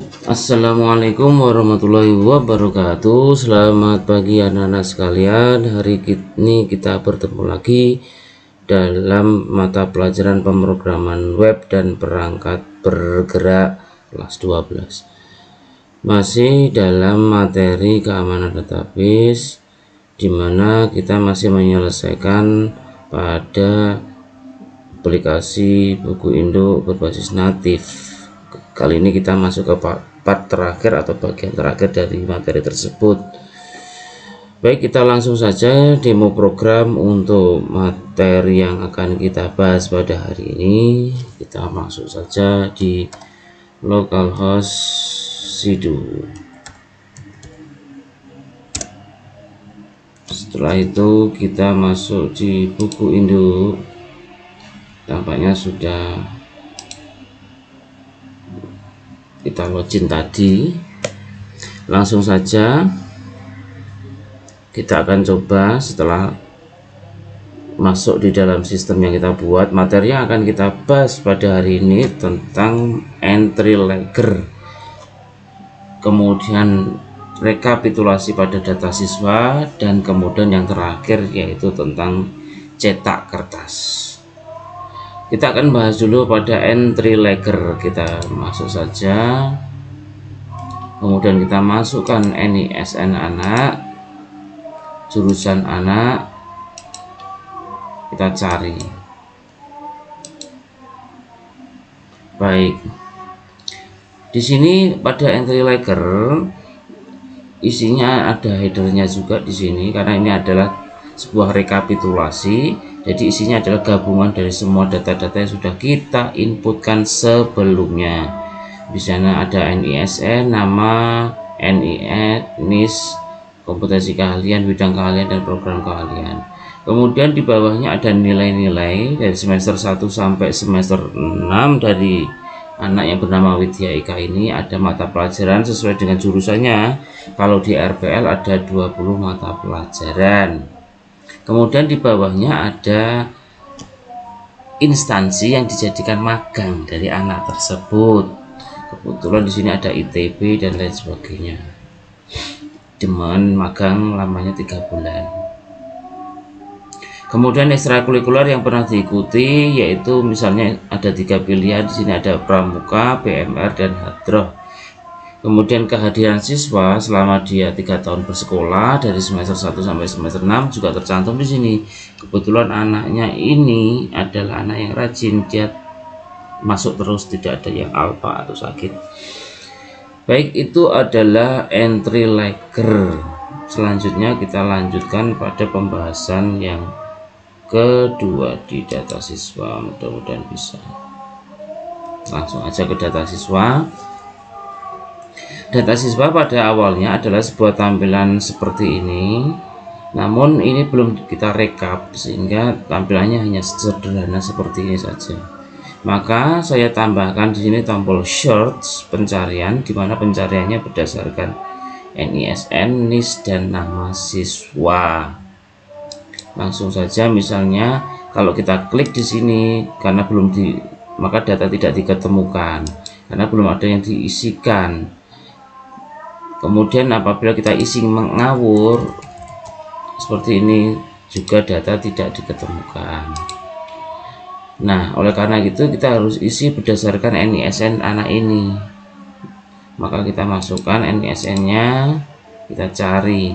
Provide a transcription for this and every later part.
Assalamualaikum warahmatullahi wabarakatuh. Selamat pagi anak-anak sekalian. Hari ini kita bertemu lagi dalam mata pelajaran pemrograman web dan perangkat bergerak kelas 12. Masih dalam materi keamanan database, di mana kita masih menyelesaikan pada aplikasi buku induk berbasis natif. Kali ini kita masuk ke part terakhir atau bagian terakhir dari materi tersebut. Baik, kita langsung saja demo program untuk materi yang akan kita bahas pada hari ini. Kita masuk saja di localhost sidu. Setelah itu kita masuk di buku induk. Tampaknya sudah kita login tadi. Langsung saja kita akan coba setelah masuk di dalam sistem yang kita buat. Materi yang akan kita bahas pada hari ini tentang entry logger, kemudian rekapitulasi pada data siswa, dan kemudian yang terakhir yaitu tentang cetak kertas. Kita akan bahas dulu pada entry logger. Kita masuk saja, kemudian kita masukkan NISN anak, jurusan anak, kita cari. Baik, di sini pada entry logger isinya ada headernya juga di sini, karena ini adalah sebuah rekapitulasi. Jadi isinya adalah gabungan dari semua data-data yang sudah kita inputkan sebelumnya. Di sana ada NISN, nama, NIS, kompetensi keahlian, bidang keahlian, dan program keahlian. Kemudian di bawahnya ada nilai-nilai dari semester 1 sampai semester 6 dari anak yang bernama Widya Ika ini. Ada mata pelajaran sesuai dengan jurusannya. Kalau di RPL ada 20 mata pelajaran. Kemudian di bawahnya ada instansi yang dijadikan magang dari anak tersebut. Kebetulan di sini ada ITB dan lain sebagainya. Demen magang lamanya 3 bulan. Kemudian ekstrakurikuler yang pernah diikuti, yaitu misalnya ada 3 pilihan. Di sini ada pramuka, PMR, dan hadroh. Kemudian kehadiran siswa selama dia 3 tahun bersekolah dari semester 1 sampai semester 6 juga tercantum di sini. Kebetulan anaknya ini adalah anak yang rajin, dia masuk terus, tidak ada yang alpa atau sakit. Baik, itu adalah entry logger. Selanjutnya kita lanjutkan pada pembahasan yang kedua di data siswa. Mudah-mudahan bisa. Langsung aja ke data siswa. Data siswa pada awalnya adalah sebuah tampilan seperti ini, namun ini belum kita rekap sehingga tampilannya hanya sederhana seperti ini saja. Maka saya tambahkan di sini tombol search, pencarian, di mana pencariannya berdasarkan NISN, NIS, dan nama siswa. Langsung saja, misalnya kalau kita klik di sini, karena maka data tidak diketemukan karena belum ada yang diisikan. Kemudian apabila kita isi mengawur seperti ini juga data tidak diketemukan. Nah, oleh karena itu kita harus isi berdasarkan NISN anak ini. Maka kita masukkan NISN-nya, kita cari.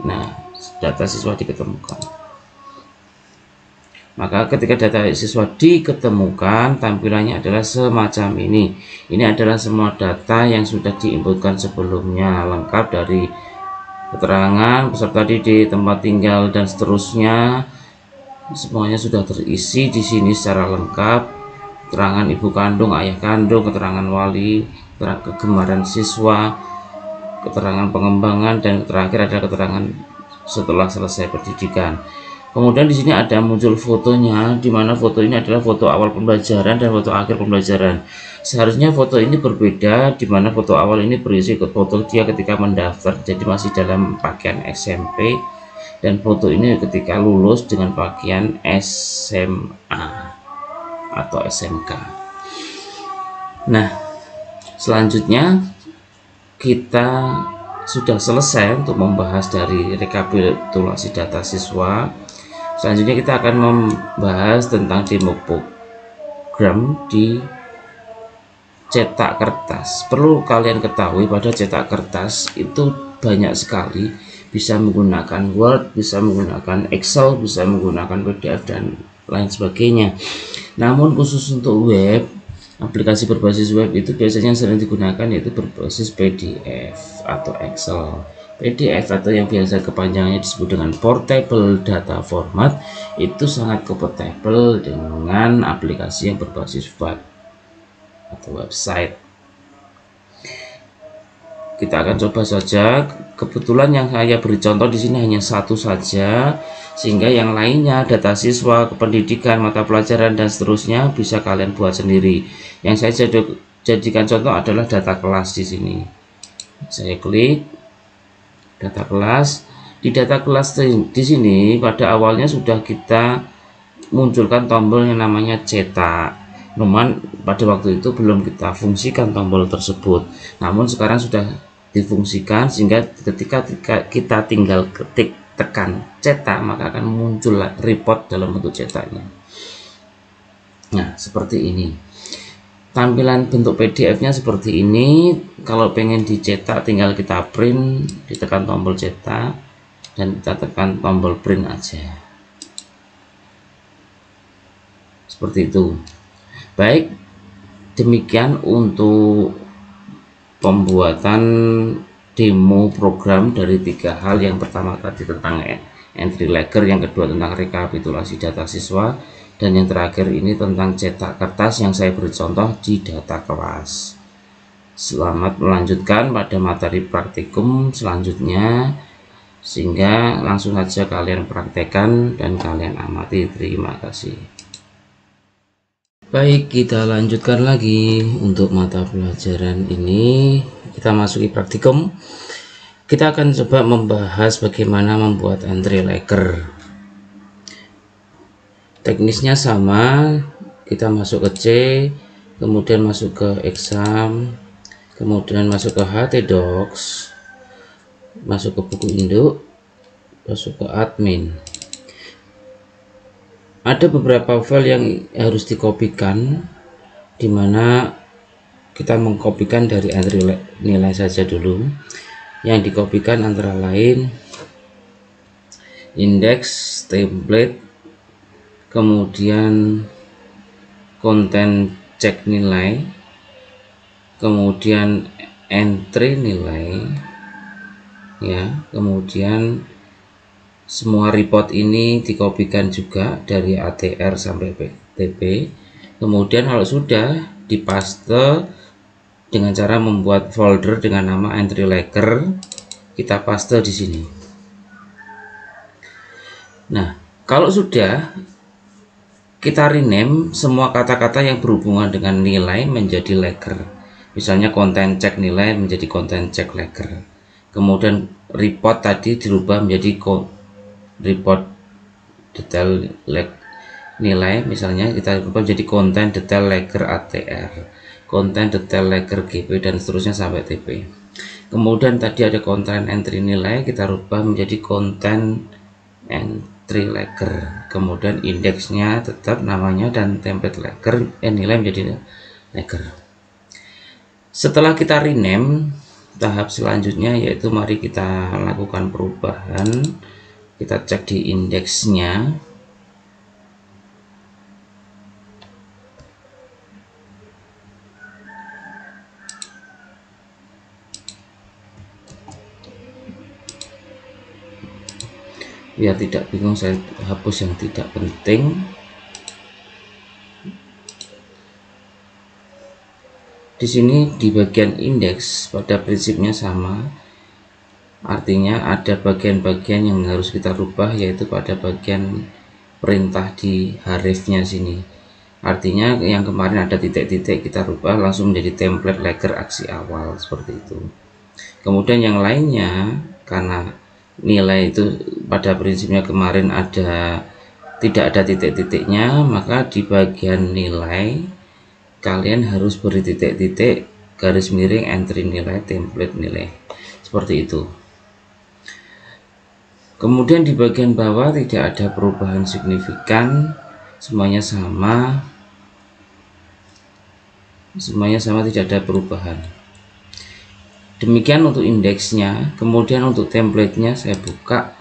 Nah, data siswa diketemukan. Maka ketika data siswa diketemukan, tampilannya adalah semacam ini. Ini adalah semua data yang sudah diinputkan sebelumnya, lengkap dari keterangan peserta didik, tempat tinggal, dan seterusnya. Semuanya sudah terisi di sini secara lengkap. Keterangan ibu kandung, ayah kandung, keterangan wali, keterangan kegemaran siswa, keterangan pengembangan, dan terakhir adalah keterangan setelah selesai pendidikan. Kemudian di sini ada muncul fotonya, di mana foto ini adalah foto awal pembelajaran dan foto akhir pembelajaran. Seharusnya foto ini berbeda, di mana foto awal ini berisi foto dia ketika mendaftar, jadi masih dalam pakaian SMP, dan foto ini ketika lulus dengan pakaian SMA atau SMK. Nah, selanjutnya kita sudah selesai untuk membahas dari rekapitulasi data siswa. Selanjutnya kita akan membahas tentang demo program di cetak kertas. Perlu kalian ketahui pada cetak kertas itu banyak sekali, bisa menggunakan Word, bisa menggunakan Excel, bisa menggunakan PDF dan lain sebagainya. Namun khusus untuk web, aplikasi berbasis web itu biasanya sering digunakan yaitu berbasis PDF atau Excel. PDF atau yang biasa kepanjangannya disebut dengan Portable Data Format itu sangat compatible dengan aplikasi yang berbasis web atau website. Kita akan coba saja. Kebetulan yang saya beri contoh di sini hanya satu saja, sehingga yang lainnya data siswa, kependidikan, mata pelajaran dan seterusnya bisa kalian buat sendiri. Yang saya jadikan contoh adalah data kelas di sini. Saya klik data kelas. Di data kelas di sini pada awalnya sudah kita munculkan tombol yang namanya cetak. Namun pada waktu itu belum kita fungsikan tombol tersebut. Namun sekarang sudah difungsikan, sehingga ketika kita tinggal tekan cetak maka akan muncul report dalam bentuk cetaknya. Nah, seperti ini. Tampilan bentuk PDF-nya seperti ini. Kalau pengen dicetak tinggal kita print, ditekan tombol cetak dan kita tekan tombol print aja. Seperti itu. Baik, demikian untuk pembuatan demo program dari 3 hal. Yang pertama tadi tentang entry logger, yang kedua tentang rekapitulasi data siswa, dan yang terakhir ini tentang cetak kertas yang saya beri contoh di data kelas. Selamat melanjutkan pada materi praktikum selanjutnya, sehingga langsung saja kalian praktekkan dan kalian amati. Terima kasih. Baik, kita lanjutkan lagi untuk mata pelajaran ini. Kita masuki praktikum. Kita akan coba membahas bagaimana membuat entry logger. Teknisnya sama, kita masuk ke C, kemudian masuk ke exam, kemudian masuk ke htdocs, masuk ke buku induk, masuk ke admin. Ada beberapa file yang harus dikopikan, dimana kita mengkopikan dari entry nilai saja dulu. Yang dikopikan antara lain index, template, kemudian konten cek nilai, kemudian entry nilai, ya, kemudian semua report ini dikopikan juga dari ATR sampai PTP. Kemudian kalau sudah dipaste dengan cara membuat folder dengan nama entry logger, kita paste di sini. Nah, kalau sudah kita rename semua kata-kata yang berhubungan dengan nilai menjadi logger. Misalnya konten cek nilai menjadi konten cek logger. Kemudian report tadi dirubah menjadi report detail nilai, misalnya kita ubah menjadi konten detail logger ATR, konten detail logger GP, dan seterusnya sampai TP. Kemudian tadi ada konten entry nilai, kita rubah menjadi konten entry logger. Kemudian indeksnya tetap namanya dan template logger, nilai menjadi logger. Setelah kita rename, tahap selanjutnya yaitu mari kita lakukan perubahan. Kita cek di indeksnya. Biar tidak bingung, saya hapus yang tidak penting. Di sini di bagian indeks pada prinsipnya sama. Artinya ada bagian-bagian yang harus kita rubah, yaitu pada bagian perintah di hrefnya sini. Artinya yang kemarin ada titik-titik kita rubah langsung menjadi template logger aksi awal, seperti itu. Kemudian yang lainnya, karena nilai itu pada prinsipnya kemarin tidak ada titik-titiknya, maka di bagian nilai kalian harus beri titik-titik garis miring entry nilai template nilai, seperti itu. Kemudian di bagian bawah tidak ada perubahan signifikan, semuanya sama, tidak ada perubahan. Demikian untuk indeksnya. Kemudian untuk templatenya saya buka.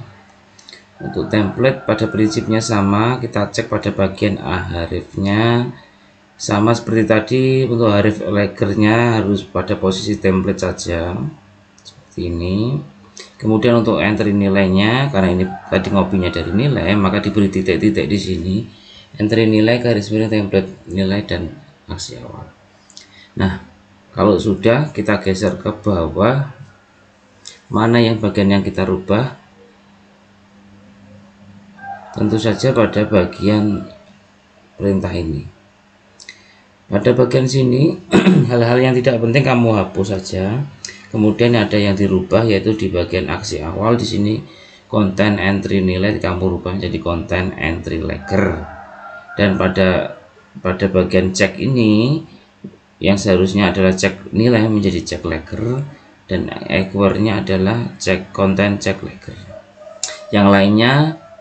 Untuk template pada prinsipnya sama, kita cek pada bagian ahrefnya sama seperti tadi. Untuk href leggernya harus pada posisi template saja seperti ini. Kemudian untuk entry nilainya, karena ini tadi ngopinya dari nilai, maka diberi titik-titik di sini, entry nilai garis miring template nilai dan aksi awal. Nah, kalau sudah, kita geser ke bawah, mana yang bagian yang kita rubah? Tentu saja pada bagian perintah ini. Pada bagian sini hal-hal yang tidak penting kamu hapus saja. Kemudian ada yang dirubah, yaitu di bagian aksi awal. Di sini konten entry nilai kamu rubah jadi konten entry lagger. Dan pada bagian cek ini yang seharusnya adalah cek nilai menjadi cek lagger, dan equernya adalah cek konten cek lagger. Yang lainnya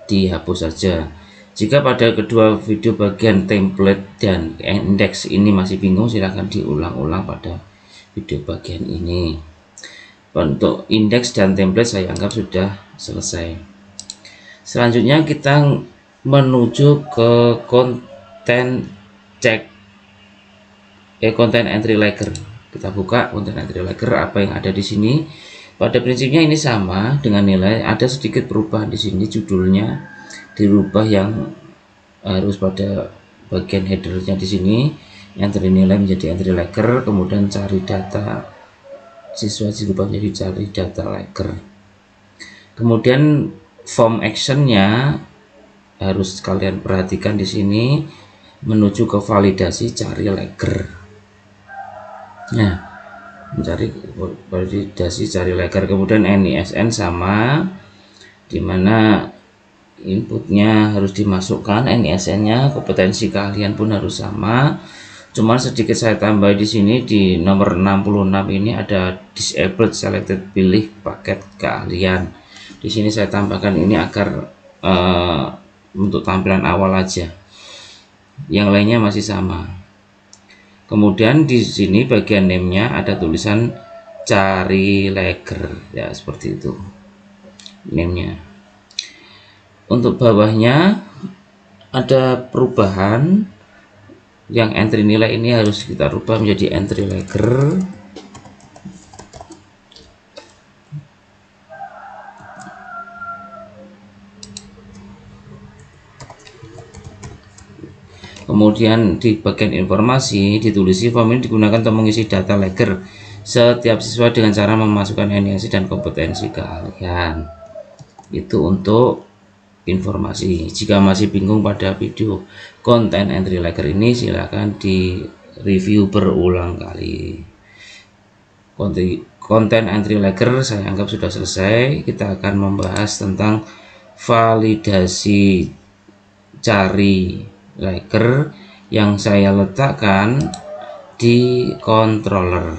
dihapus saja. Jika pada kedua video bagian template dan index ini masih bingung, silahkan diulang-ulang pada video bagian ini. Untuk index dan template saya anggap sudah selesai. Selanjutnya kita menuju ke konten cek konten entry lagger. Kita buka konten entry lagger, apa yang ada di sini. Pada prinsipnya ini sama dengan nilai, ada sedikit perubahan di sini, judulnya dirubah yang harus pada bagian headernya di sini, entry nilai menjadi entry lagger, kemudian cari data siswa dirubah menjadi cari data lagger. Kemudian form actionnya harus kalian perhatikan di sini, menuju ke validasi cari lagger. Nah, mencari validasi cari lagger. Kemudian NISN sama, dimana inputnya harus dimasukkan NISN-nya, kompetensi kalian pun harus sama. Cuman sedikit saya tambah di sini, di nomor 66 ini ada disabled selected, pilih paket keahlian. Di sini saya tambahkan ini agar untuk tampilan awal aja. Yang lainnya masih sama. Kemudian di sini bagian name-nya ada tulisan cari lagger, ya seperti itu name-nya. Untuk bawahnya ada perubahan, yang entry nilai ini harus kita rubah menjadi entry lagger. Kemudian di bagian informasi ditulisi form ini digunakan untuk mengisi data lagger setiap siswa dengan cara memasukkan NISN dan kompetensi keahlian. Itu untuk informasi. Jika masih bingung pada video konten entry lagger ini, silahkan di review berulang kali. Konten entry lagger saya anggap sudah selesai. Kita akan membahas tentang validasi cari lagger yang saya letakkan di controller.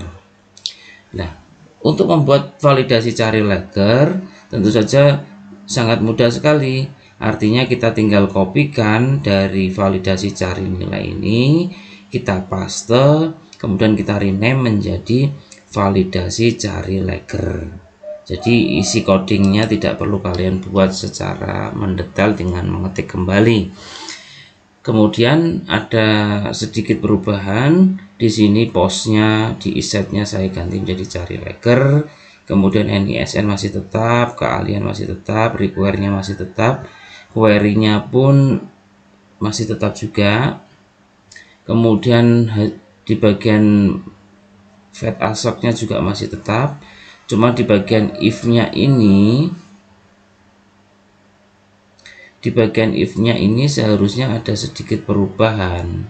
Nah, untuk membuat validasi cari lagger tentu saja sangat mudah sekali. Artinya kita tinggal kopikan dari validasi cari nilai ini, kita paste, kemudian kita rename menjadi validasi cari lagger. Jadi isi codingnya tidak perlu kalian buat secara mendetail dengan mengetik kembali. Kemudian ada sedikit perubahan di sini, postnya di isetnya saya ganti menjadi cari lagger. Kemudian NISN masih tetap, keahlian masih tetap, require-nya masih tetap, query-nya pun masih tetap juga. Kemudian di bagian fetch assoc-nya juga masih tetap. Cuma di bagian if-nya ini, seharusnya ada sedikit perubahan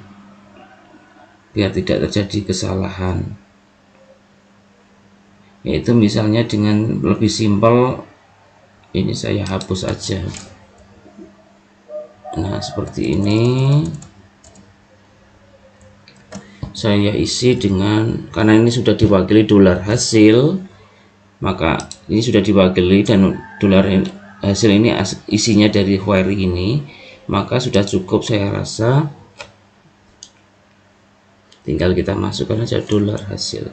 biar tidak terjadi kesalahan, yaitu misalnya dengan lebih simpel ini saya hapus aja. Nah seperti ini. saya isi dengan, karena ini sudah diwakili dolar hasil, maka ini sudah diwakili dan dolar hasil ini isinya dari query ini, maka sudah cukup. Saya rasa tinggal kita masukkan aja dolar hasil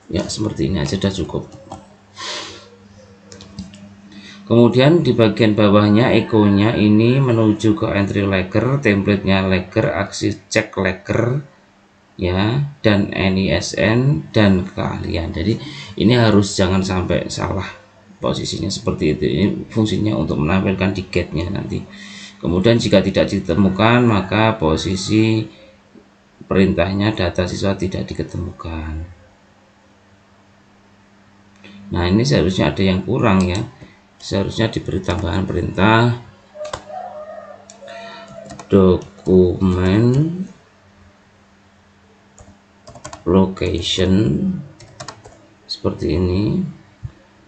ya, seperti ini aja sudah cukup. Kemudian di bagian bawahnya echo-nya ini menuju ke entry lagger, template-nya lagger, aksi cek lagger ya, dan NISN dan keahlian. Jadi ini harus jangan sampai salah posisinya seperti itu. Ini fungsinya untuk menampilkan di get-nya nanti. Kemudian jika tidak ditemukan, maka posisi perintahnya data siswa tidak diketemukan. Nah, ini seharusnya ada yang kurang ya. Seharusnya diberi tambahan perintah dokumen location seperti ini,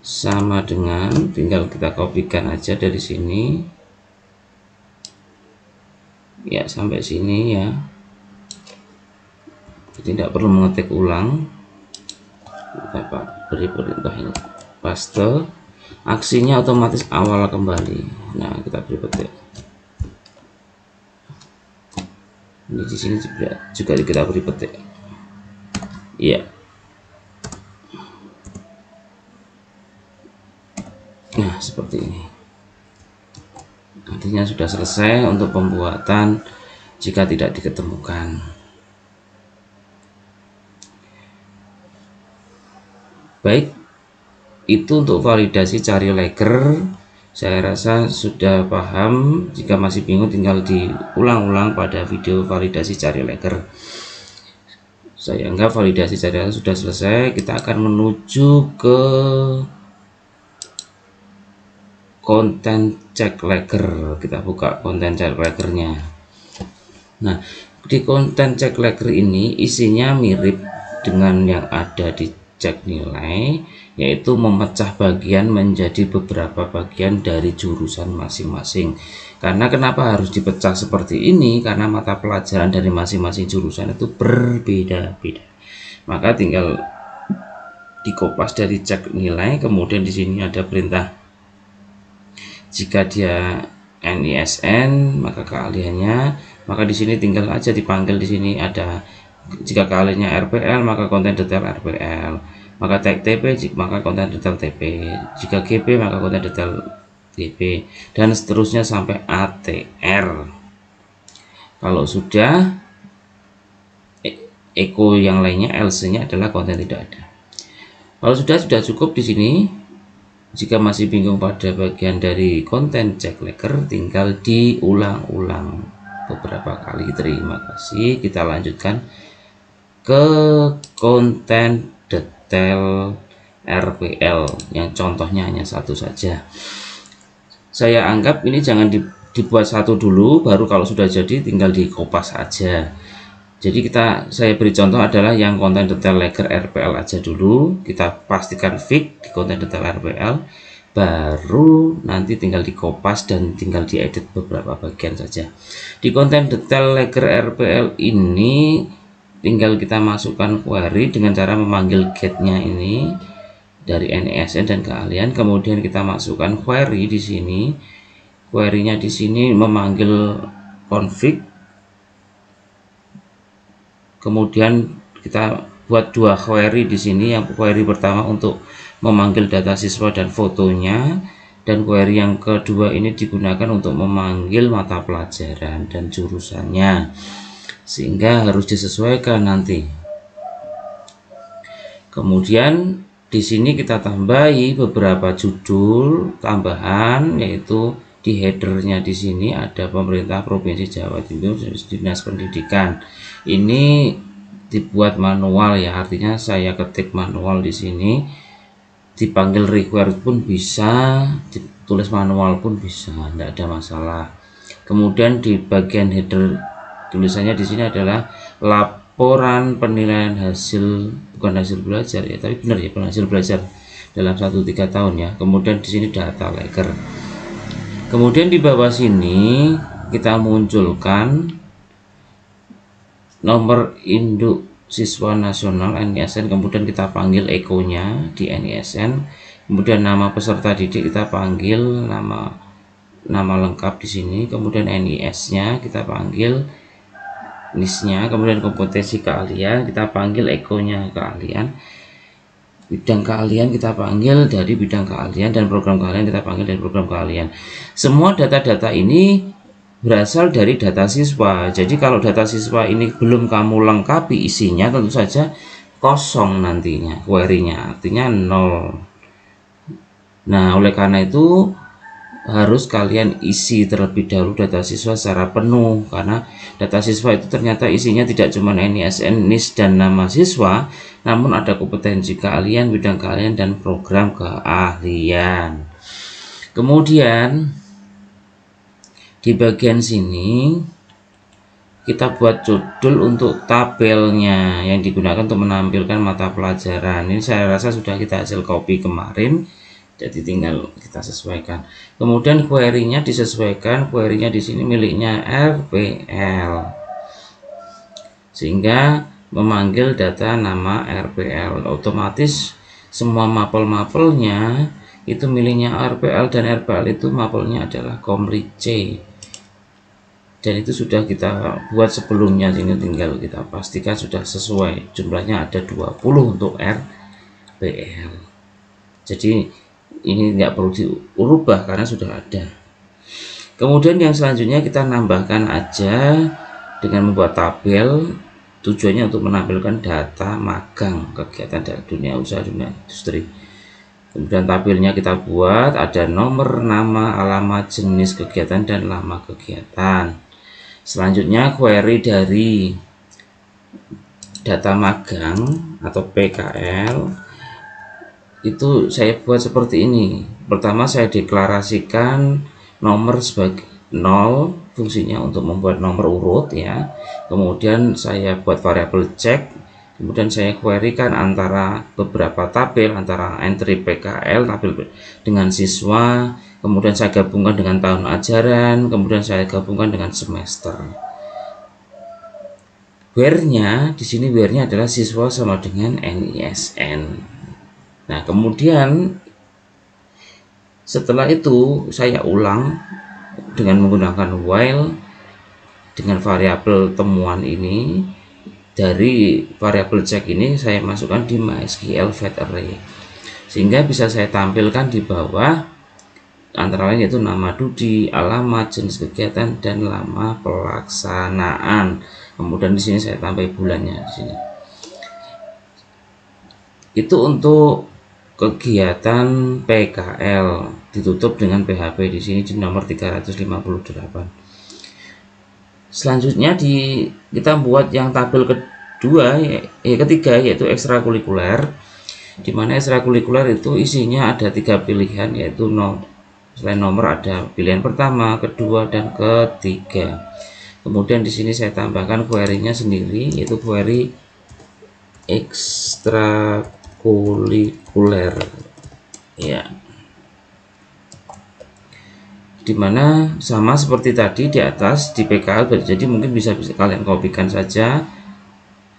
sama dengan, tinggal kita kopikan aja dari sini ya sampai sini ya, tidak perlu mengetik ulang. Kita beri perintah ini paste, aksinya otomatis awal kembali. Nah, kita beri petik ini, di sini juga kita beri petik iya. Nah, seperti ini artinya sudah selesai untuk pembuatan jika tidak diketemukan. Baik, itu untuk validasi cari lagger. Saya rasa sudah paham. Jika masih bingung tinggal diulang-ulang pada video validasi cari lagger. Saya anggap validasi cari lagger sudah selesai. Kita akan menuju ke konten cek lagger. Kita buka konten cek laggernya. Nah, di konten cek lagger ini isinya mirip dengan yang ada di cek nilai, yaitu memecah bagian menjadi beberapa bagian dari jurusan masing-masing. Karena kenapa harus dipecah seperti ini? Karena mata pelajaran dari masing-masing jurusan itu berbeda-beda. Maka tinggal dikopas dari cek nilai, kemudian di sini ada perintah jika dia NISN maka keahliannya, maka di sini tinggal aja dipanggil. Di sini ada jika keahliannya RPL maka konten detail RPL, maka tag TP maka konten detail TP, jika GP maka konten detail GP, dan seterusnya sampai ATR. Kalau sudah echo yang lainnya, LC nya adalah konten tidak ada. Kalau sudah cukup di sini. Jika masih bingung pada bagian dari konten cek lagger, tinggal diulang-ulang beberapa kali. Terima kasih. Kita lanjutkan ke konten detail RPL yang contohnya hanya satu saja. Saya anggap ini jangan dibuat satu dulu, baru kalau sudah jadi tinggal dikopas saja. Jadi saya beri contoh adalah yang konten detail lagger RPL aja dulu. Kita pastikan fix di konten detail RPL, baru nanti tinggal dikopas dan tinggal diedit beberapa bagian saja. Di konten detail lagger RPL ini tinggal kita masukkan query dengan cara memanggil get-nya ini dari NISN dan keahlian. Kemudian kita masukkan query di sini. Query-nya di sini memanggil config. Kemudian kita buat dua query di sini. Yang query pertama untuk memanggil data siswa dan fotonya, dan query yang kedua ini digunakan untuk memanggil mata pelajaran dan jurusannya, sehingga harus disesuaikan nanti. Kemudian di sini kita tambahi beberapa judul tambahan, yaitu di headernya di sini ada pemerintah Provinsi Jawa Timur, Dinas Pendidikan. Ini dibuat manual ya, artinya saya ketik manual di sini, dipanggil require pun bisa, ditulis manual pun bisa, tidak ada masalah. Kemudian di bagian header tulisannya di sini adalah laporan penilaian hasil, bukan hasil belajar ya, tapi benar ya, hasil belajar dalam 1-3 tahun ya. Kemudian di sini data lagger. Kemudian di bawah sini kita munculkan nomor induk siswa nasional NISN, kemudian kita panggil ekonya di NISN, kemudian nama peserta didik kita panggil nama lengkap di sini, kemudian NIS-nya kita panggil NIS-nya, kemudian kompetensi keahlian kita panggil ekonya keahlian, bidang keahlian kita panggil dari bidang keahlian, dan program keahlian kita panggil dari program keahlian. Semua data-data ini berasal dari data siswa. Jadi kalau data siswa ini belum kamu lengkapi isinya, tentu saja kosong nantinya query-nya, artinya 0. Nah, oleh karena itu harus kalian isi terlebih dahulu data siswa secara penuh, karena data siswa itu ternyata isinya tidak cuma NISN, NIS, dan nama siswa, namun ada kompetensi keahlian, bidang keahlian, dan program keahlian. Kemudian di bagian sini kita buat judul untuk tabelnya yang digunakan untuk menampilkan mata pelajaran. Ini saya rasa sudah kita hasil copy kemarin, jadi tinggal kita sesuaikan. Kemudian query-nya disesuaikan, query-nya di sini miliknya RPL, sehingga memanggil data nama RPL. Otomatis semua mapel-mapelnya itu miliknya RPL, dan RPL itu mapelnya adalah Komri C, dan itu sudah kita buat sebelumnya. Sini tinggal kita pastikan sudah sesuai, jumlahnya ada 20 untuk RPL. Jadi ini nggak perlu diubah karena sudah ada. Kemudian yang selanjutnya kita nambahkan aja dengan membuat tabel, tujuannya untuk menampilkan data magang kegiatan dari dunia usaha, dunia industri. Kemudian tabelnya kita buat ada nomor, nama, alamat, jenis kegiatan, dan lama kegiatan. Selanjutnya query dari data magang atau PKL itu saya buat seperti ini. Pertama saya deklarasikan nomor sebagai 0, fungsinya untuk membuat nomor urut ya. Kemudian saya buat variabel cek, kemudian saya querykan antara beberapa tabel, antara entry PKL, tabel dengan siswa, kemudian saya gabungkan dengan tahun ajaran, kemudian saya gabungkan dengan semester. Where-nya di sini, where-nya adalah siswa sama dengan NISN. Nah, kemudian setelah itu saya ulang dengan menggunakan while dengan variabel temuan ini. Dari variabel cek ini saya masukkan di MySQL Fat Array, sehingga bisa saya tampilkan di bawah antara lain yaitu nama Dudi, alamat, jenis kegiatan, dan lama pelaksanaan. Kemudian di sini saya tambah bulannya di sini. Itu untuk kegiatan PKL, ditutup dengan PHP di sini di nomor 358. Selanjutnya kita buat yang tabel ketiga yaitu ekstrakurikuler, di mana ekstrakurikuler itu isinya ada 3 pilihan, yaitu selain nomor ada pilihan pertama, kedua, dan ketiga. Kemudian di sini saya tambahkan query-nya sendiri, yaitu query ekstrakurikuler ya, dimana sama seperti tadi di atas di PKL. Jadi mungkin bisa kalian kopikan saja,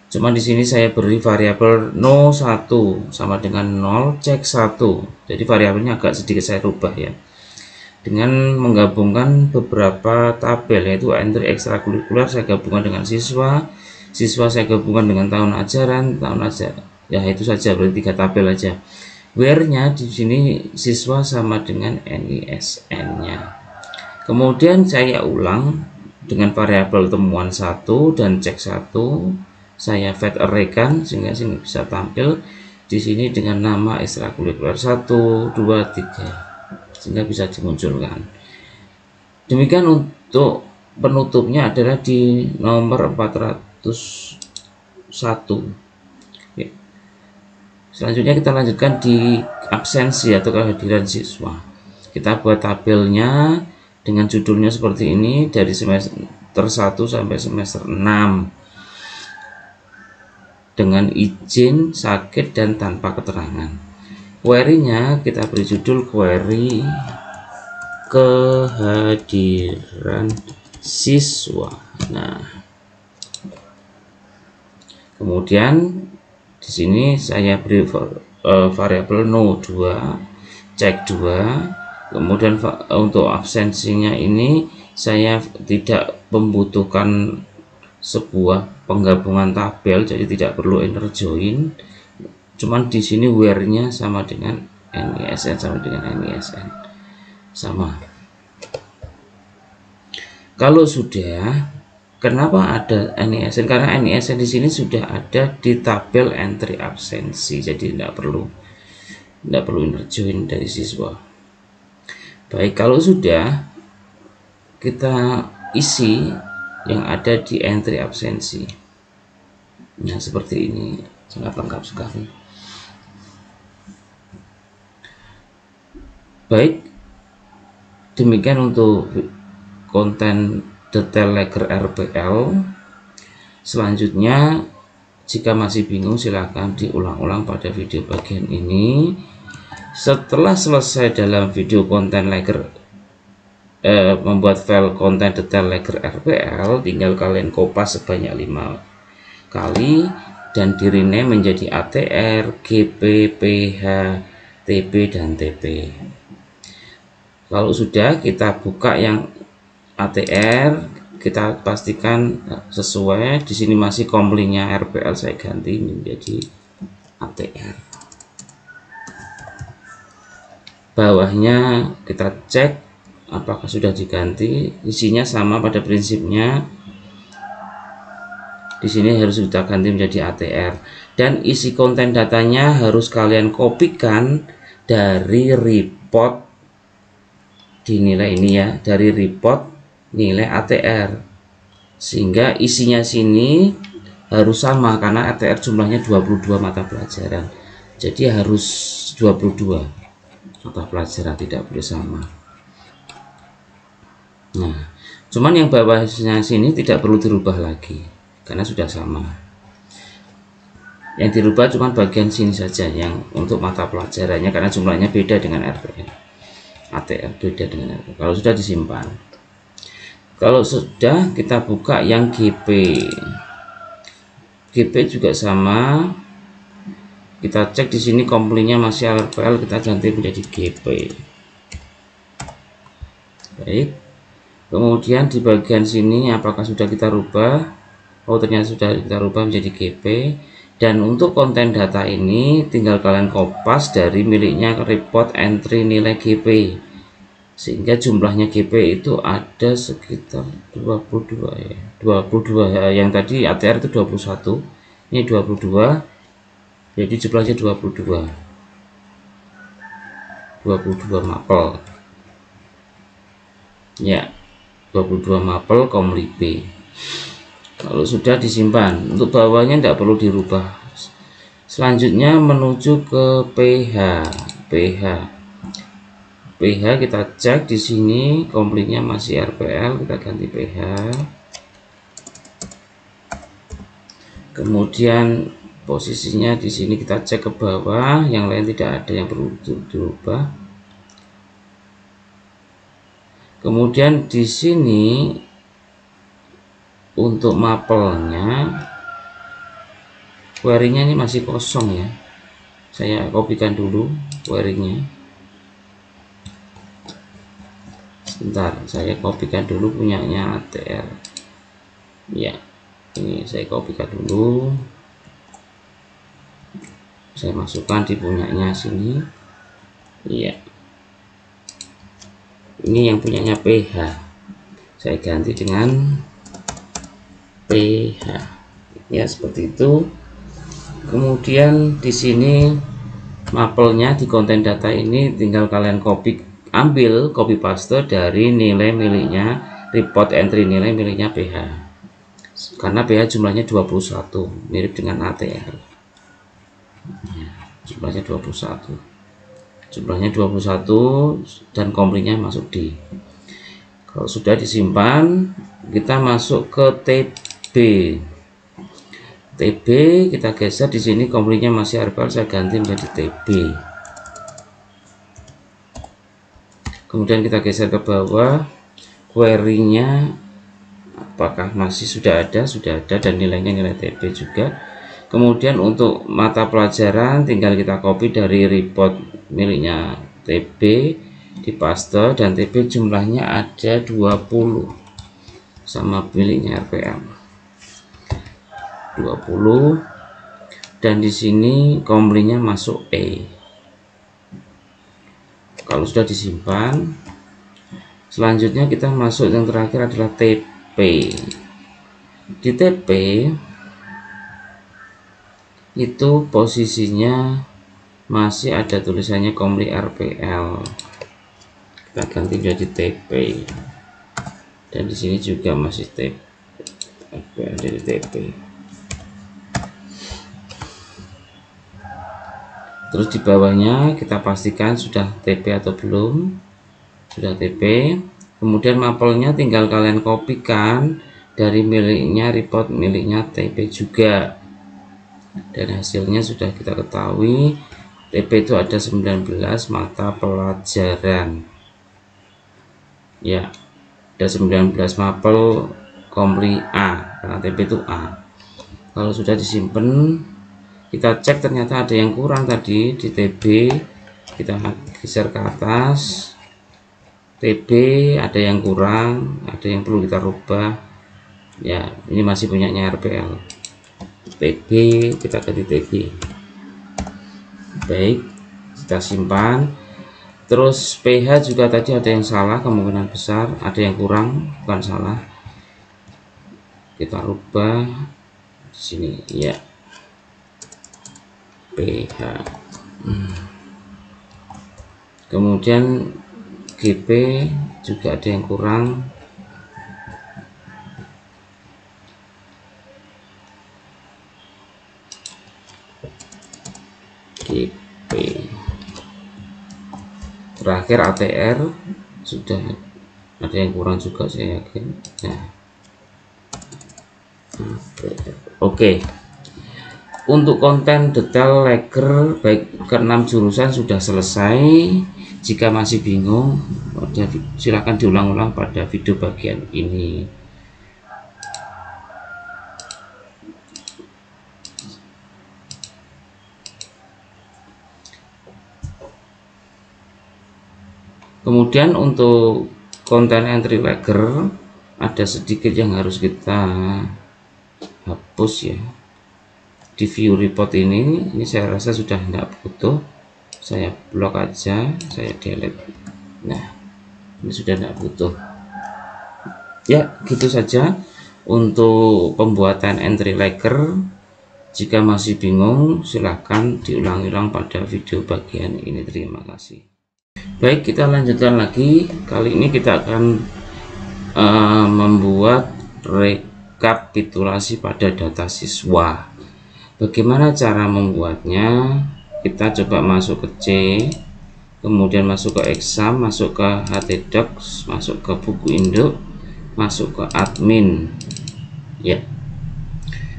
cuma di sini saya beri variabel no 1 sama dengan 0 cek 1, jadi variabelnya agak sedikit saya rubah ya, dengan menggabungkan beberapa tabel, yaitu entry ekstrakurikuler saya gabungkan dengan siswa saya gabungkan dengan tahun ajaran ya, itu saja, berarti 3 tabel aja. Where-nya di sini siswa sama dengan NISN-nya. Kemudian saya ulang dengan variabel temuan 1 dan cek 1, saya fat array-kan sehingga sini bisa tampil di sini dengan nama ekstrakurikuler 1, 2, 3, sehingga bisa dimunculkan. Demikian untuk penutupnya adalah di nomor 401. Selanjutnya kita lanjutkan di absensi atau kehadiran siswa. Kita buat tabelnya dengan judulnya seperti ini, dari semester 1 sampai semester 6, dengan izin, sakit, dan tanpa keterangan. Query-nya kita beri judul query kehadiran siswa. Nah, Kemudian di sini saya beri variabel no 2, cek 2. Kemudian untuk absensinya ini saya tidak membutuhkan sebuah penggabungan tabel, jadi tidak perlu inner join. Cuman di sini where-nya sama dengan NISN, sama. Kalau sudah, kenapa ada NISN? Karena NISN di sini sudah ada di tabel entry absensi, jadi tidak perlu inner join dari siswa. Baik, kalau sudah, kita isi yang ada di entry absensi. Nah, seperti ini, sangat lengkap sekali. Baik, demikian untuk konten detail lager RPL. Selanjutnya, jika masih bingung silahkan diulang-ulang pada video bagian ini. Setelah selesai dalam video konten lager membuat file konten detail lager RPL, tinggal kalian kopas sebanyak 5 kali dan di rename menjadi ATR, GP, PH, TB, dan TP. Kalau sudah, kita buka yang ATR, kita pastikan sesuai. Di sini masih komplinya RPL, saya ganti menjadi ATR. Bawahnya kita cek apakah sudah diganti, isinya sama pada prinsipnya. Di sini harus kita ganti menjadi ATR, dan isi konten datanya harus kalian kopikan dari report dinilai ini ya, dari report nilai ATR, sehingga isinya sini harus sama karena ATR jumlahnya 22 mata pelajaran, jadi harus 22 mata pelajaran, tidak boleh sama. Nah, cuman yang bawahnya sini tidak perlu dirubah lagi karena sudah sama. Yang dirubah cuma bagian sini saja yang untuk mata pelajarannya karena jumlahnya beda dengan RPL. ATR beda dengan RPL. Kalau sudah disimpan. Kalau sudah, kita buka yang GP. GP juga sama. Kita cek di sini komplinya masih RPL, kita ganti menjadi GP. Baik. Kemudian di bagian sini apakah sudah kita rubah? Oh, ternyata sudah kita rubah menjadi GP. Dan untuk konten data ini tinggal kalian kopas dari miliknya report entry nilai GP, sehingga jumlahnya GP itu ada sekitar 22 ya. 22 yang tadi ATR itu 21, ini 22, jadi jumlahnya 22 mapel ya, 22 mapel komli B. Kalau sudah disimpan, untuk bawahnya tidak perlu dirubah. Selanjutnya menuju ke PH kita cek di sini komplinya masih RPL, kita ganti PH. Kemudian posisinya di sini kita cek ke bawah, yang lain tidak ada yang perlu dirubah. Kemudian di sini untuk mapelnya, query-nya ini masih kosong ya. Saya kopikan dulu query-nya. Sebentar, saya kopikan dulu punyanya ATR. Ya, ini saya kopikan dulu. Saya masukkan di punyanya sini. Iya. Ini yang punyanya PH. Saya ganti dengan PH. Ya, seperti itu. Kemudian di sini mapelnya di konten data ini tinggal kalian ambil copy paste dari nilai miliknya report entry nilai miliknya PH, karena PH jumlahnya 21 mirip dengan ATR ya, jumlahnya 21 dan komplinya masuk di. Kalau sudah disimpan, kita masuk ke TB kita geser di sini, komplinya masih RPL, saya ganti menjadi TB. Kemudian kita geser ke bawah, query-nya apakah masih sudah ada dan nilainya nilai TB juga. Kemudian untuk mata pelajaran tinggal kita copy dari report miliknya TB, dipaste, dan TB jumlahnya ada 20 sama miliknya RPM 20, dan di sini komplinya masuk E. Kalau sudah disimpan, selanjutnya kita masuk yang terakhir adalah TP. Di TP itu posisinya masih ada tulisannya komplit RPL, kita ganti jadi TP, dan di sini juga masih TP RPL jadi TP. Terus di bawahnya kita pastikan sudah TP atau belum. Sudah TP. Kemudian mapelnya tinggal kalian kopikan dari miliknya report miliknya TP juga, dan hasilnya sudah kita ketahui. TP itu ada 19 mata pelajaran ya, ada 19 mapel komplit A, karena TP itu A. Kalau sudah disimpan, kita cek ternyata ada yang kurang tadi di TB, kita geser ke atas. TB ada yang kurang, ada yang perlu kita rubah ya, ini masih punyanya RPL. TB kita ganti TB. Baik, kita simpan. Terus PH juga tadi ada yang salah, kemungkinan besar ada yang kurang, bukan salah, kita rubah di sini ya, PH. Kemudian GP juga ada yang kurang, GP. Terakhir ATR sudah ada yang kurang juga, saya yakin. Nah, oke. Untuk konten detail lager baik ke-6 jurusan sudah selesai. Jika masih bingung, silakan diulang-ulang pada video bagian ini. Kemudian untuk konten entry lager ada sedikit yang harus kita hapus ya. Di view report ini saya rasa sudah tidak butuh, saya blok aja, saya delete. Nah, ini sudah tidak butuh ya. Gitu saja untuk pembuatan entry lager. Jika masih bingung, silahkan diulang-ulang pada video bagian ini. Terima kasih. Baik, kita lanjutkan lagi. Kali ini kita akan membuat rekapitulasi pada data siswa. Bagaimana cara membuatnya? Kita coba masuk ke C, kemudian masuk ke exam, masuk ke htdocs, masuk ke buku induk, masuk ke admin ya.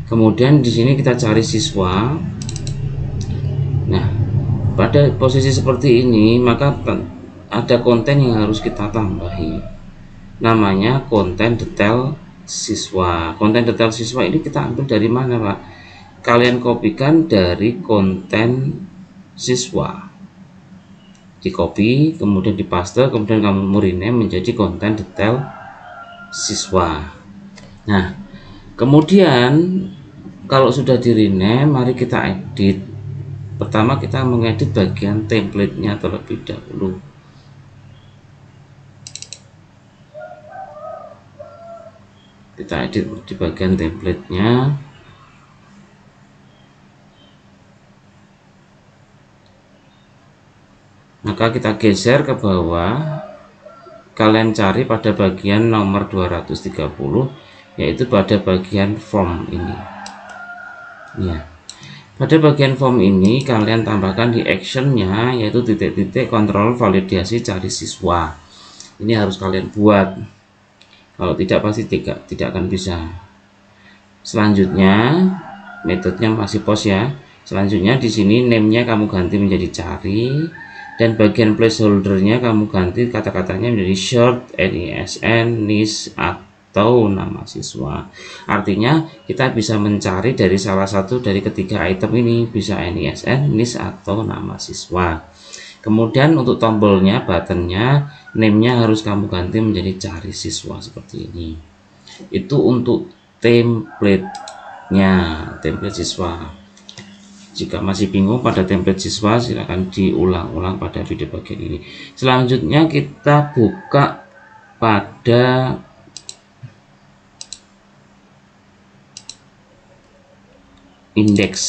Kemudian di sini kita cari siswa. Nah, pada posisi seperti ini maka ada konten yang harus kita tambahi, namanya konten detail siswa. Konten detail siswa ini kita ambil dari mana, Pak? Kalian kopikan dari konten siswa, di copy, kemudian dipaste, kemudian kamu rename menjadi konten detail siswa. Nah, kemudian kalau sudah di rename, mari kita edit. Pertama kita mengedit bagian template-nya terlebih dahulu. Kita edit di bagian template-nya. Maka kita geser ke bawah, kalian cari pada bagian nomor 230, yaitu pada bagian form ini ya. Pada bagian form ini kalian tambahkan di actionnya, yaitu titik-titik kontrol validasi cari siswa. Ini harus kalian buat, kalau tidak pasti tidak akan bisa. Selanjutnya metodenya masih post ya. Selanjutnya di sini name-nya kamu ganti menjadi cari, dan bagian placeholder-nya kamu ganti kata-katanya menjadi short, nisn, niche, atau nama siswa. Artinya kita bisa mencari dari salah satu dari ketiga item ini, bisa NISN, NIS, atau nama siswa. Kemudian untuk tombolnya, buttonnya, name-nya harus kamu ganti menjadi cari siswa seperti ini. Itu untuk template-nya, template siswa. Jika masih bingung pada template siswa, silahkan diulang-ulang pada video bagian ini. Selanjutnya kita buka pada indeks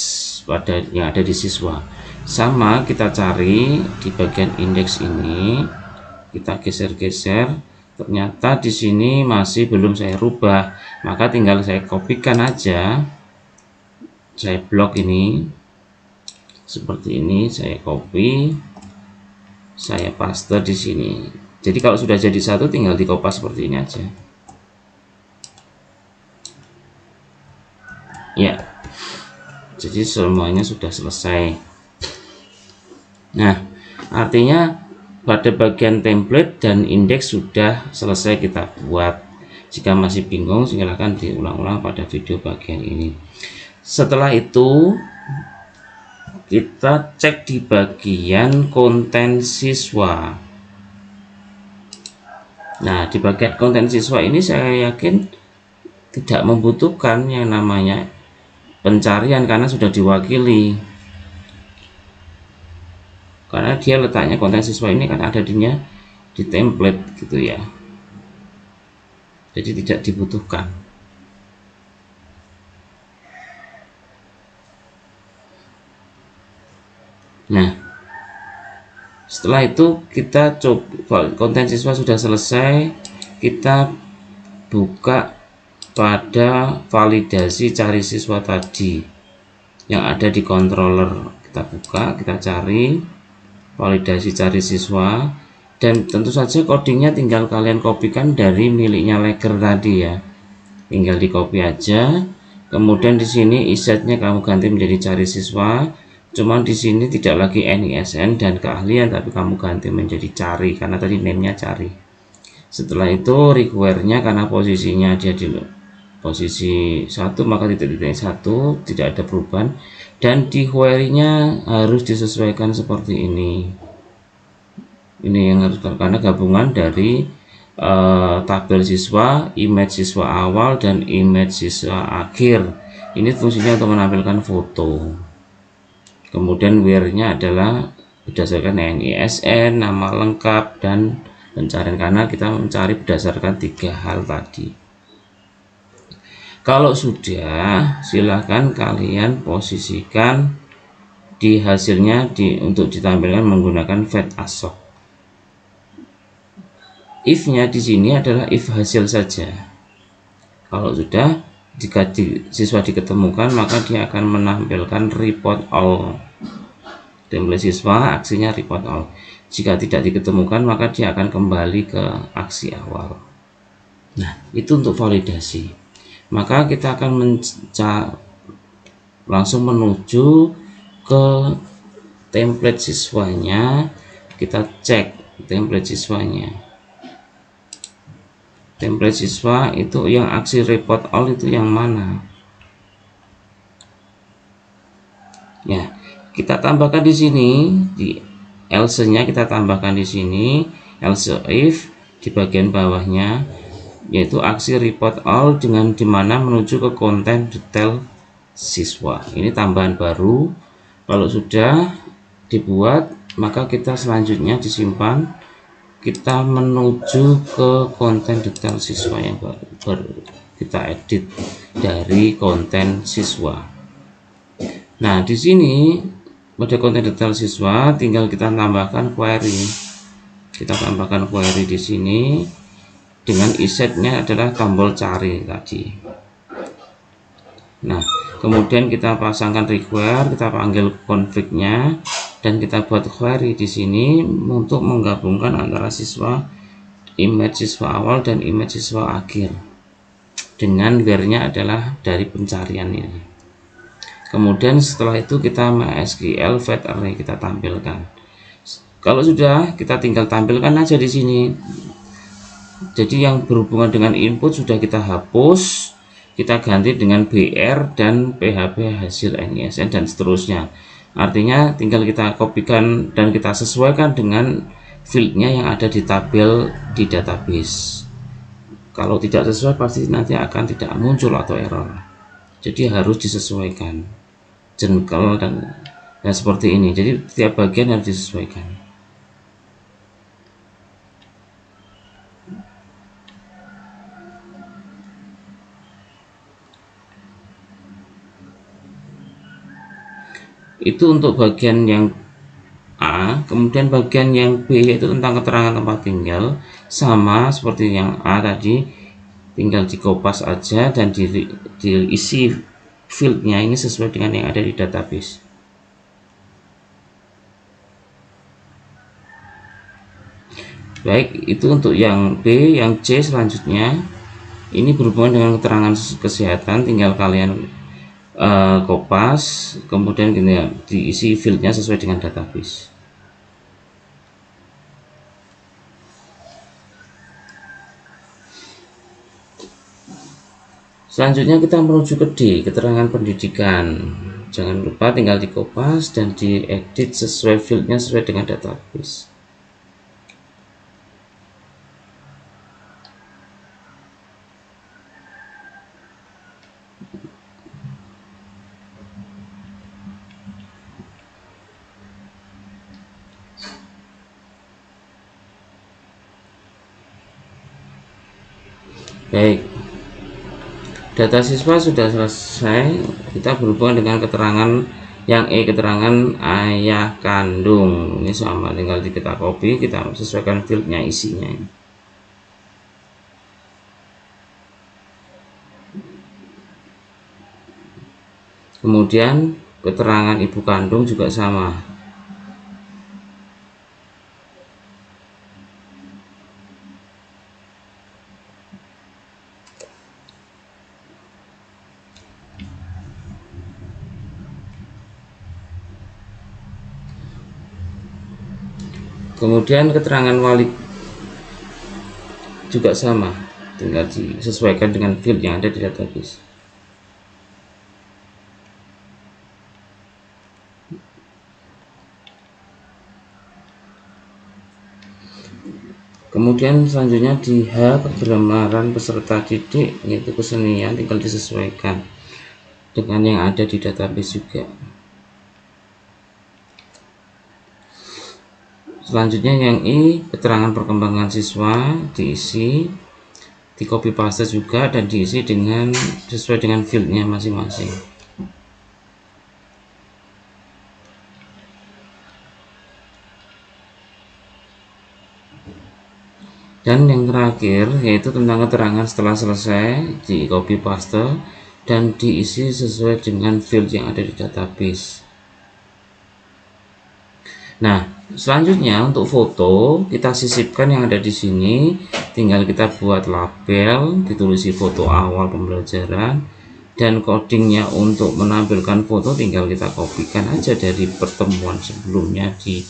pada yang ada di siswa. Sama kita cari di bagian indeks ini, kita geser-geser. Ternyata di sini masih belum saya rubah, maka tinggal saya kopikan aja. Saya blok ini seperti ini, saya copy, saya paste di sini. Jadi kalau sudah jadi satu, tinggal dikopas seperti ini aja. Ya, jadi semuanya sudah selesai. Nah, artinya pada bagian template dan indeks sudah selesai kita buat. Jika masih bingung, silahkan diulang-ulang pada video bagian ini. Setelah itu kita cek di bagian konten siswa. Nah, di bagian konten siswa ini saya yakin tidak membutuhkan yang namanya pencarian karena sudah diwakili. Karena dia letaknya konten siswa ini kan ada di template gitu ya. Jadi tidak dibutuhkan. Nah, setelah itu kita coba, konten siswa sudah selesai, kita buka pada validasi cari siswa tadi yang ada di controller. Kita buka, kita cari validasi cari siswa, dan tentu saja codingnya tinggal kalian kopikan dari miliknya Legger tadi ya, tinggal di copy aja. Kemudian di sini isetnya kamu ganti menjadi cari siswa. Cuman di sini tidak lagi NISN dan keahlian, tapi kamu ganti menjadi cari karena tadi name-nya cari. Setelah itu require-nya karena posisinya dia di posisi 1, maka titik-titik 1 tidak ada perubahan, dan di query-nya harus disesuaikan seperti ini. Ini yang harus, karena gabungan dari tabel siswa, image siswa awal, dan image siswa akhir. Ini fungsinya untuk menampilkan foto. Kemudian where-nya adalah berdasarkan NISN, nama lengkap, dan pencarian karena kita mencari berdasarkan 3 hal tadi. Kalau sudah, silahkan kalian posisikan di hasilnya untuk ditampilkan menggunakan fetch assoc. If-nya di sini adalah if hasil saja. Kalau sudah, jika siswa diketemukan, maka dia akan menampilkan report all. Template siswa aksinya report all. Jika tidak diketemukan, maka dia akan kembali ke aksi awal. Nah, itu untuk validasi. Maka kita akan langsung menuju ke template siswanya. Kita cek template siswanya. Template siswa itu yang aksi report all itu yang mana? Ya, kita tambahkan di sini, di else-nya kita tambahkan di sini, else if di bagian bawahnya, yaitu aksi report all dengan dimana menuju ke konten detail siswa. Ini tambahan baru. Kalau sudah dibuat, maka kita selanjutnya disimpan. Kita menuju ke konten detail siswa yang baru kita edit dari konten siswa. Nah, di sini pada konten detail siswa tinggal kita tambahkan query. Kita tambahkan query di sini dengan isetnya adalah tombol cari tadi. Nah, kemudian kita pasangkan require, kita panggil config-nya, dan kita buat query di sini untuk menggabungkan antara siswa, image siswa awal dan image siswa akhir, dengan where-nya adalah dari pencarian ini. Kemudian setelah itu kita MySQL fetch array kita tampilkan. Kalau sudah, kita tinggal tampilkan aja di sini Jadi yang berhubungan dengan input sudah kita hapus, kita ganti dengan BR dan PHP hasil NISN dan seterusnya. Artinya tinggal kita kopikan dan kita sesuaikan dengan fieldnya yang ada di tabel di database. Kalau tidak sesuai pasti nanti akan tidak muncul atau error. Jadi harus disesuaikan jengkel dan seperti ini. Jadi tiap bagian harus disesuaikan. Itu untuk bagian yang A. Kemudian bagian yang B yaitu tentang keterangan tempat tinggal, sama seperti yang A tadi, tinggal dikopas aja dan diisi fieldnya ini sesuai dengan yang ada di database. Baik, itu untuk yang B. Yang C selanjutnya ini berhubungan dengan keterangan kesehatan, tinggal kalian kopas, kemudian diisi fieldnya sesuai dengan database. Selanjutnya kita menuju ke D, keterangan pendidikan. Jangan lupa tinggal dikopas dan diedit sesuai fieldnya sesuai dengan database. Baik, data siswa sudah selesai. Kita berhubungan dengan keterangan yang E, keterangan ayah kandung. Ini sama, tinggal kita copy, kita sesuaikan fieldnya isinya. Kemudian keterangan ibu kandung juga sama. Kemudian keterangan wali juga sama, tinggal disesuaikan dengan field yang ada di database. Kemudian selanjutnya di H, kebenaran peserta didik yaitu kesenian, tinggal disesuaikan dengan yang ada di database juga. Selanjutnya yang I, keterangan perkembangan siswa, diisi, di copy paste juga dan diisi dengan sesuai dengan fieldnya masing-masing. Dan yang terakhir yaitu tentang keterangan setelah selesai, di copy paste dan diisi sesuai dengan field yang ada di database. Nah, selanjutnya untuk foto kita sisipkan yang ada di sini, tinggal kita buat label, ditulis foto awal pembelajaran, dan codingnya untuk menampilkan foto tinggal kita kopikan aja dari pertemuan sebelumnya di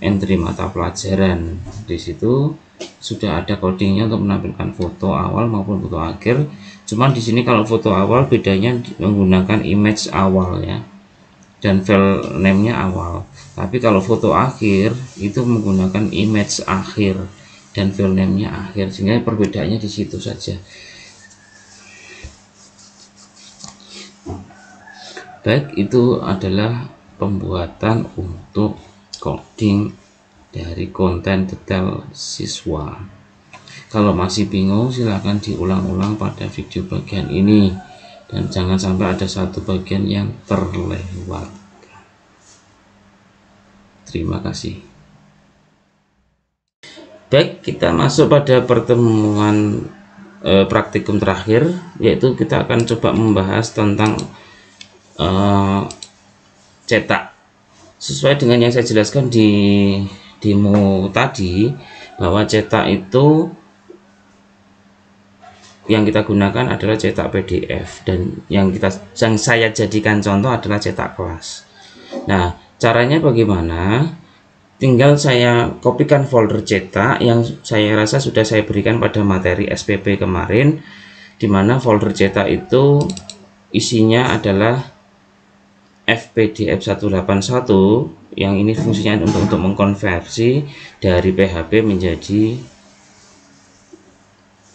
entry mata pelajaran. Di situ sudah ada codingnya untuk menampilkan foto awal maupun foto akhir. Cuman di sini kalau foto awal bedanya menggunakan image awal ya, dan file name-nya awal. Tapi kalau foto akhir itu menggunakan image akhir dan file name-nya akhir, sehingga perbedaannya di situ saja. Baik, itu adalah pembuatan untuk coding dari konten detail siswa. Kalau masih bingung silahkan diulang-ulang pada video bagian ini dan jangan sampai ada satu bagian yang terlewat. Terima kasih. Baik, kita masuk pada pertemuan praktikum terakhir, yaitu kita akan coba membahas tentang cetak. Sesuai dengan yang saya jelaskan di demo tadi, bahwa cetak itu yang kita gunakan adalah cetak PDF, dan yang saya jadikan contoh adalah cetak kelas. Nah, caranya bagaimana? tinggal saya kopikan folder cetak yang saya rasa sudah saya berikan pada materi SPP kemarin, di mana folder cetak itu isinya adalah FPDF 181 yang ini fungsinya untuk mengkonversi dari PHP menjadi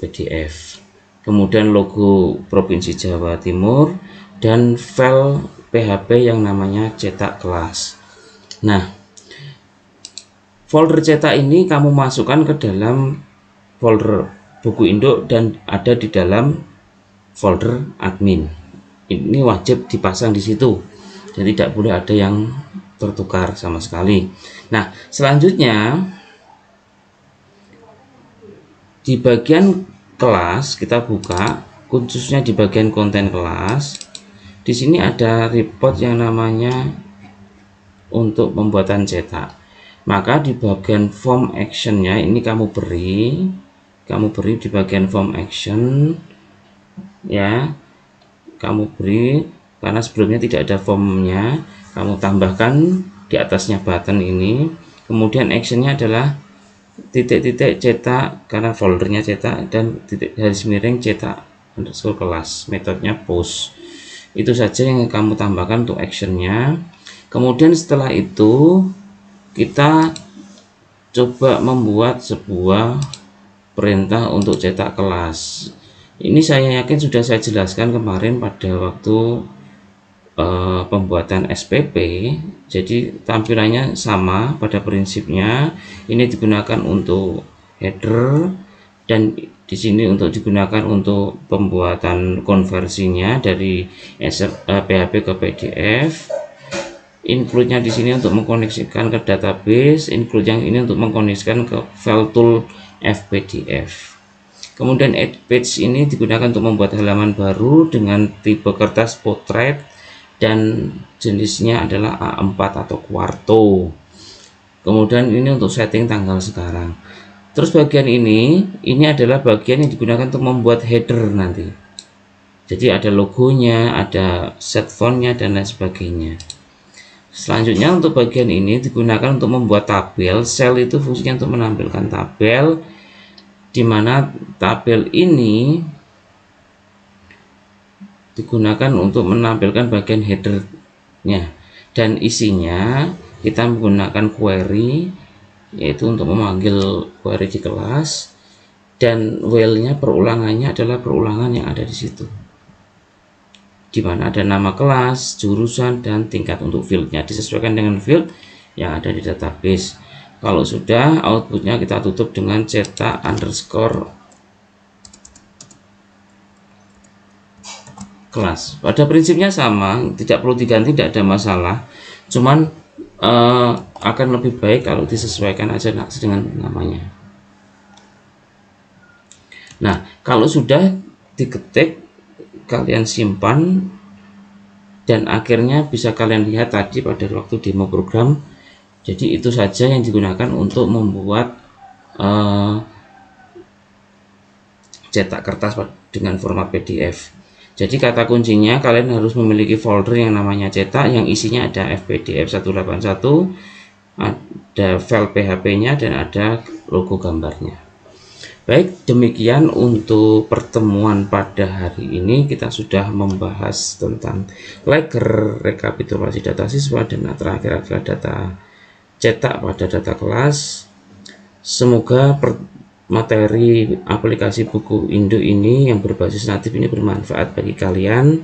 PDF, kemudian logo Provinsi Jawa Timur, dan file PHP yang namanya cetak kelas. Nah, folder cetak ini kamu masukkan ke dalam folder buku induk dan ada di dalam folder admin. Ini wajib dipasang di situ dan tidak boleh ada yang tertukar sama sekali. Nah, selanjutnya di bagian kelas kita buka, khususnya di bagian konten kelas. Di sini ada report yang namanya untuk pembuatan cetak. Maka di bagian form actionnya ini kamu beri di bagian form action ya, kamu beri karena sebelumnya tidak ada formnya, kamu tambahkan di atasnya button ini, kemudian actionnya adalah titik-titik cetak karena foldernya cetak, dan titik garis miring cetak underscore kelas, metodenya post. Itu saja yang kamu tambahkan untuk actionnya. Kemudian setelah itu kita coba membuat sebuah perintah untuk cetak kelas. Ini saya yakin sudah saya jelaskan kemarin pada waktu pembuatan SPP. Jadi tampilannya sama pada prinsipnya. Ini digunakan untuk header dan di sini untuk digunakan untuk pembuatan konversinya dari PHP ke PDF. Include-nya di sini untuk mengkoneksikan ke database, include yang ini untuk mengkoneksikan ke file tool FPDF. Kemudian add page ini digunakan untuk membuat halaman baru dengan tipe kertas potret dan jenisnya adalah A4 atau quarto. Kemudian ini untuk setting tanggal sekarang. Terus bagian ini adalah bagian yang digunakan untuk membuat header nanti. Jadi ada logonya, ada set fontnya dan lain sebagainya. Selanjutnya untuk bagian ini digunakan untuk membuat tabel. Sel itu fungsinya untuk menampilkan tabel, di mana tabel ini digunakan untuk menampilkan bagian headernya, dan isinya kita menggunakan query, yaitu untuk memanggil query di kelas, dan while-nya perulangannya adalah perulangan yang ada di situ, di mana ada nama kelas, jurusan, dan tingkat. Untuk fieldnya disesuaikan dengan field yang ada di database. Kalau sudah, outputnya kita tutup dengan cetak underscore kelas. Pada prinsipnya sama, tidak perlu diganti, tidak ada masalah. Cuman akan lebih baik kalau disesuaikan aja dengan namanya. Nah, kalau sudah diketik, kalian simpan, dan akhirnya bisa kalian lihat tadi pada waktu demo program. Jadi itu saja yang digunakan untuk membuat cetak kertas dengan format PDF. Jadi kata kuncinya kalian harus memiliki folder yang namanya cetak, yang isinya ada FPDF 181, ada file PHP-nya, dan ada logo gambarnya. Baik, demikian untuk pertemuan pada hari ini. Kita sudah membahas tentang logger, rekapitulasi data siswa, dan terakhir adalah data cetak pada data kelas. Semoga materi aplikasi buku induk ini yang berbasis natif ini bermanfaat bagi kalian.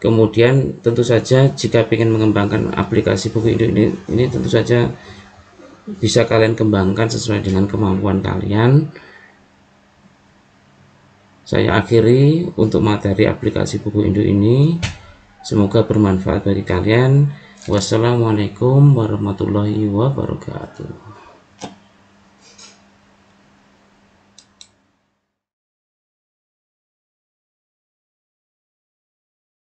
Kemudian tentu saja jika ingin mengembangkan aplikasi buku induk ini tentu saja bisa kalian kembangkan sesuai dengan kemampuan kalian. Saya akhiri untuk materi aplikasi buku induk ini. Semoga bermanfaat bagi kalian. Wassalamualaikum warahmatullahi wabarakatuh.